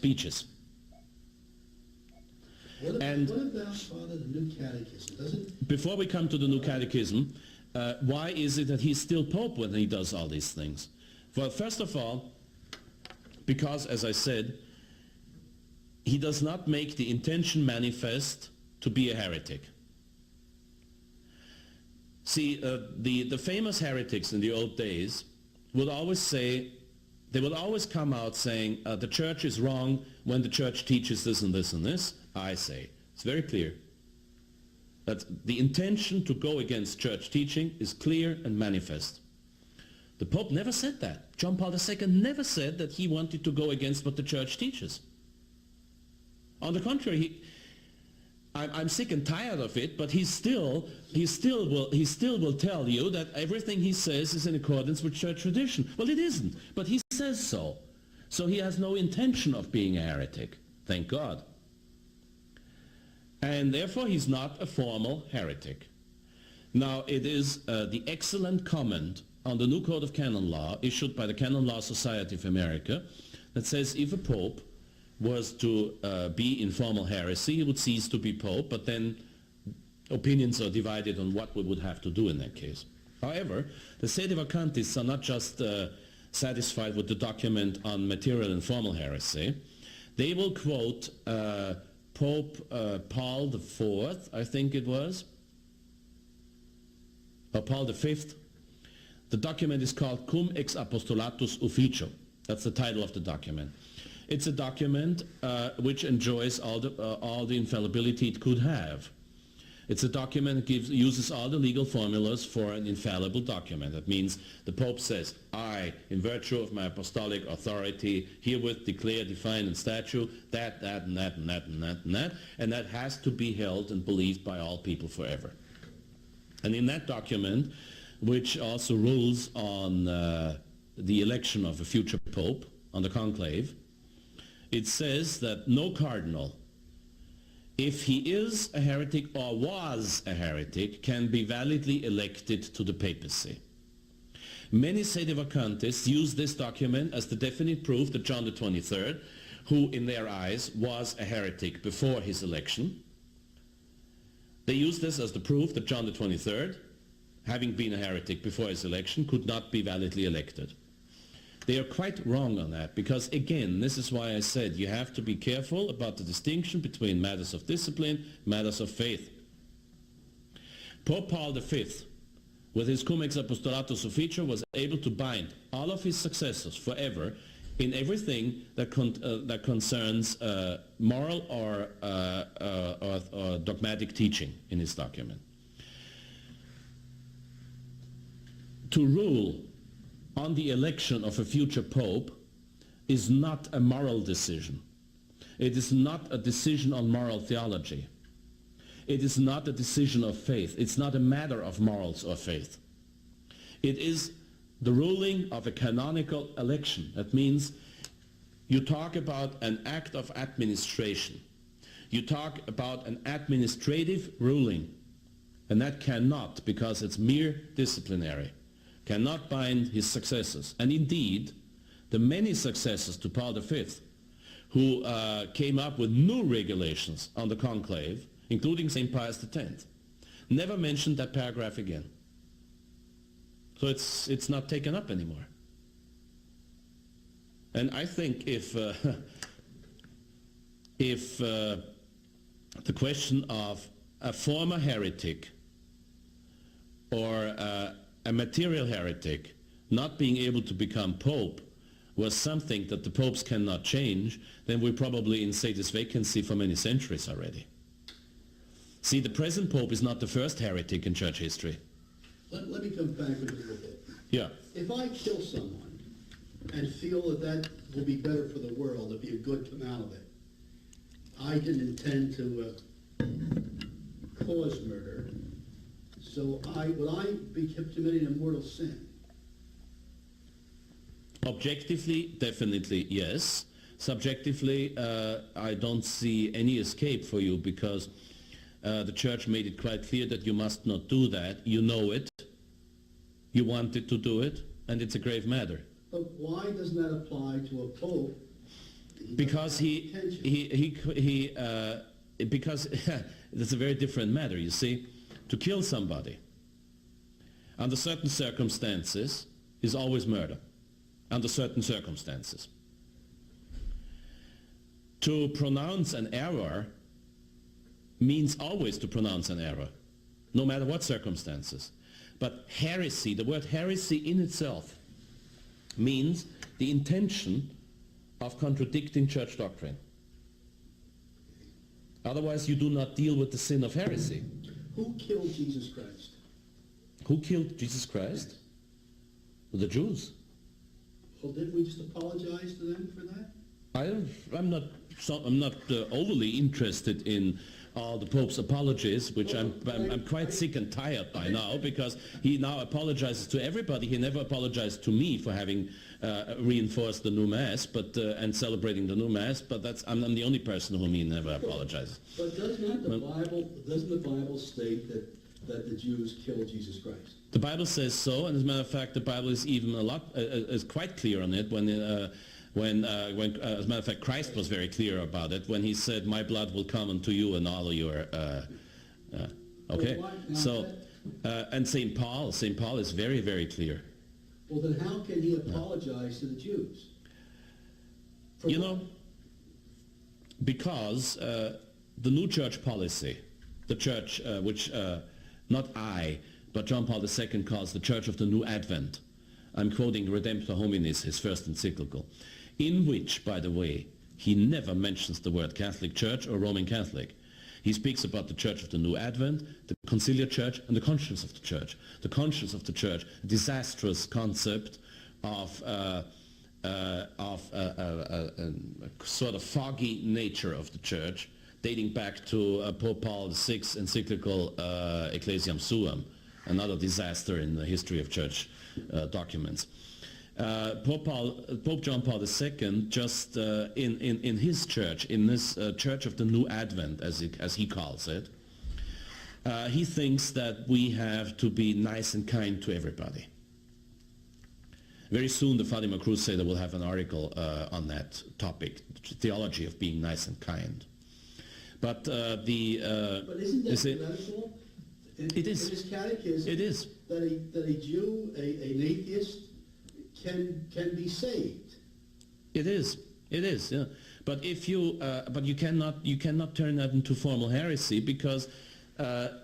speeches. What about, Father, the New Catechism? Before we come to the New Catechism, why is it that he's still Pope when he does all these things? Well, first of all, because, as I said, he does not make the intention manifest to be a heretic. See, the famous heretics in the old days would always say, they would always come out saying, the church is wrong when the church teaches this and this and this. I say, it's very clear that the intention to go against church teaching is clear and manifest. The Pope never said that. John Paul II never said that he wanted to go against what the church teaches. On the contrary, I'm sick and tired of it, but he still will tell you that everything he says is in accordance with church tradition. Well, it isn't, but he says so. So he has no intention of being a heretic, thank God. And therefore he's not a formal heretic. Now, it is the excellent comment on the new Code of Canon Law issued by the Canon Law Society of America that says if a pope was to be in formal heresy, he would cease to be pope, but then opinions are divided on what we would have to do in that case. However, the sedevacantists are not just satisfied with the document on material and formal heresy. They will quote Pope Paul IV, I think it was, or Paul V. The document is called Cum ex Apostolatus Officio. That's the title of the document. It's a document which enjoys all the infallibility it could have. It's a document that uses all the legal formulas for an infallible document. That means the Pope says, I, in virtue of my apostolic authority, herewith declare, define, and statute that, and that, and that, and that, and that, and that has to be held and believed by all people forever. And in that document, which also rules on the election of a future Pope, on the conclave, it says that no cardinal, if he is a heretic or was a heretic, can be validly elected to the papacy. Many sedevacantists use this document as the definite proof that John the 23rd, who in their eyes was a heretic before his election, they use this as the proof that John the 23rd, having been a heretic before his election, could not be validly elected. They are quite wrong on that, because again, this is why I said you have to be careful about the distinction between matters of discipline, matters of faith. Pope Paul V, with his Cum ex Apostolatus Officio, was able to bind all of his successors forever in everything that concerns moral or dogmatic teaching in his document. To rule on the election of a future pope is not a moral decision. It is not a decision on moral theology. It is not a decision of faith. It's not a matter of morals or faith. It is the ruling of a canonical election. That means you talk about an act of administration. You talk about an administrative ruling, and that cannot, because it's mere disciplinary, cannot bind his successors. And indeed, the many successors to Paul V, who came up with new regulations on the conclave, including St. Pius X, never mentioned that paragraph again. So it's not taken up anymore. And I think if the question of a former heretic or a material heretic not being able to become pope was something that the popes cannot change, then we're probably in status vacancy for many centuries already. See, the present pope is not the first heretic in church history. Let me come back a little bit. Yeah. If I kill someone and feel that that will be better for the world, if be a good come out of it, I didn't intend to cause murder, so would I be committing a mortal sin? Objectively, definitely yes. Subjectively, I don't see any escape for you, because the church made it quite clear that you must not do that. You know it. You wanted to do it, and it's a grave matter. But why doesn't that apply to a pope Because because it's a very different matter, you see. To kill somebody under certain circumstances is always murder, under certain circumstances. To pronounce an error means always to pronounce an error, no matter what circumstances. But heresy, the word heresy in itself, means the intention of contradicting church doctrine. Otherwise you do not deal with the sin of heresy. Who killed Jesus Christ? Who killed Jesus Christ? The Jews. Well, didn't we just apologize to them for that? I'm not overly interested in all the Pope's apologies, which I'm quite sick and tired by now, because he now apologizes to everybody. He never apologized to me for having reinforced the new Mass, and celebrating the new Mass. But I'm the only person whom he never apologizes. But doesn't the Bible state that the Jews killed Jesus Christ? The Bible says so, and as a matter of fact, the Bible is even is quite clear on it when as a matter of fact, Christ was very clear about it when he said, "My blood will come unto you and all of your." Okay, so and St. Paul is very, very clear. Well, then how can he apologize to the Jews? You know, because the new church policy, the church which not I, but John Paul II calls the Church of the New Advent. I'm quoting Redemptor Hominis, his first encyclical, in which, by the way, he never mentions the word Catholic Church or Roman Catholic. He speaks about the Church of the New Advent, the Conciliar Church, and the conscience of the Church. The conscience of the Church, a disastrous concept of a sort of foggy nature of the Church, dating back to Pope Paul VI's encyclical Ecclesiam Suam, another disaster in the history of Church documents. Pope John Paul II, just in his church, in this Church of the New Advent, as he calls it, he thinks that we have to be nice and kind to everybody. Very soon the Fatima Crusader will have an article on that topic, theology of being nice and kind. But but isn't that heretical? It is. In his catechism, it is. That a Jew, an atheist, can be saved. It is. Yeah. But if you, but you cannot turn that into formal heresy, because the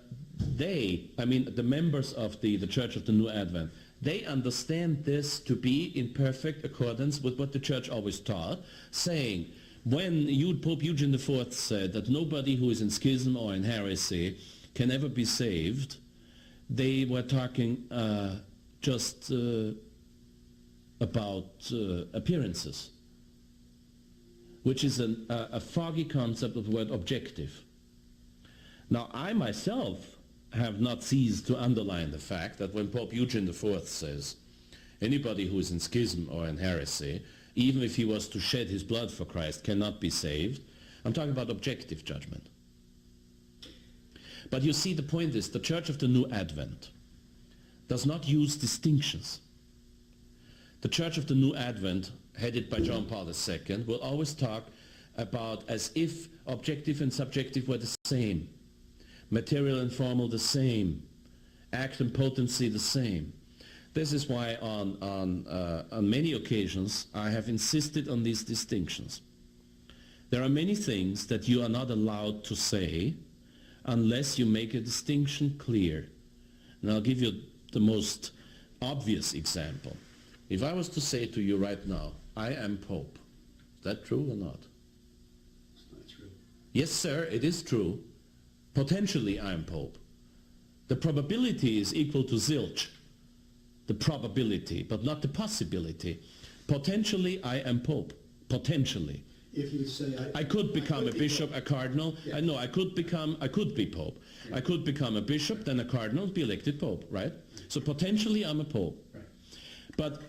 members of the Church of the New Advent, they understand this to be in perfect accordance with what the Church always taught, saying, when Pope Eugene IV said that nobody who is in schism or in heresy can ever be saved, they were talking just about appearances, which is a foggy concept of the word objective. Now, I myself have not ceased to underline the fact that when Pope Eugene IV says anybody who is in schism or in heresy, even if he was to shed his blood for Christ, cannot be saved, I'm talking about objective judgment. But you see, the point is, the Church of the New Advent does not use distinctions. The Church of the New Advent, headed by John Paul II, will always talk about as if objective and subjective were the same, material and formal the same, act and potency the same. This is why on many occasions I have insisted on these distinctions. There are many things that you are not allowed to say unless you make a distinction clear. And I'll give you the most obvious example. If I was to say to you right now, I am Pope, is that true or not? It's not true. Yes, sir, it is true. Potentially I am Pope. The probability is equal to zilch. The probability, but not the possibility. Potentially I am Pope. Potentially. If you say I could become a bishop, a cardinal. Yeah. I know I could be Pope. Yeah. I could become a bishop, then a cardinal, be elected Pope, right? So potentially I'm a Pope. Right. But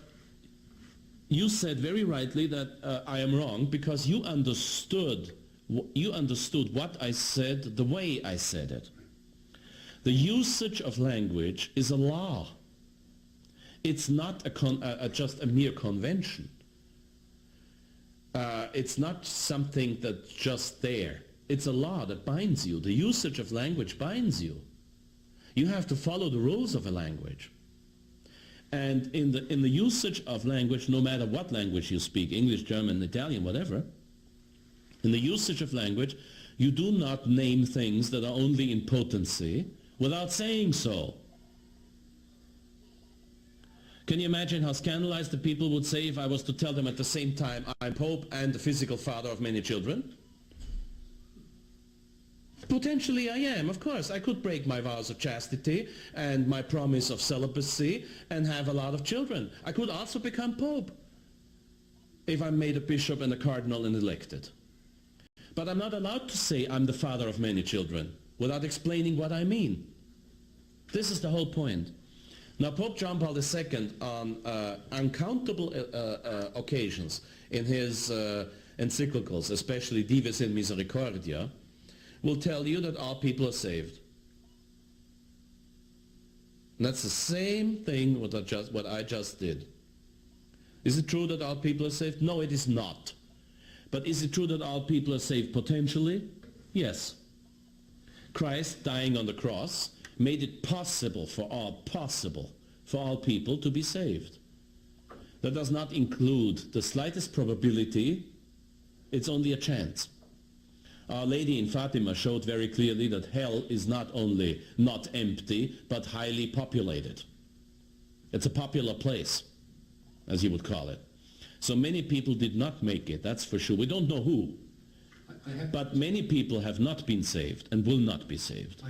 you said very rightly that I am wrong, because you understood what I said the way I said it. The usage of language is a law. It's not just a mere convention. It's not something that's just there. It's a law that binds you. The usage of language binds you. You have to follow the rules of a language. And in the usage of language, no matter what language you speak, English, German, Italian, whatever, in the usage of language, you do not name things that are only in potency without saying so. Can you imagine how scandalized the people would say if I was to tell them at the same time I'm Pope and the physical father of many children? Potentially I am, of course. I could break my vows of chastity and my promise of celibacy and have a lot of children. I could also become Pope if I'm made a bishop and a cardinal and elected. But I'm not allowed to say I'm the father of many children without explaining what I mean. This is the whole point. Now, Pope John Paul II, on uncountable occasions in his encyclicals, especially Dives in Misericordia, will tell you that all people are saved. And that's the same thing what I just did. Is it true that all people are saved? No, it is not. But is it true that all people are saved potentially? Yes. Christ dying on the cross made it possible for all people to be saved. That does not include the slightest probability. It's only a chance. Our Lady in Fatima showed very clearly that hell is not only not empty, but highly populated. It's a popular place, as you would call it. So many people did not make it, that's for sure. We don't know who. But many people have not been saved and will not be saved.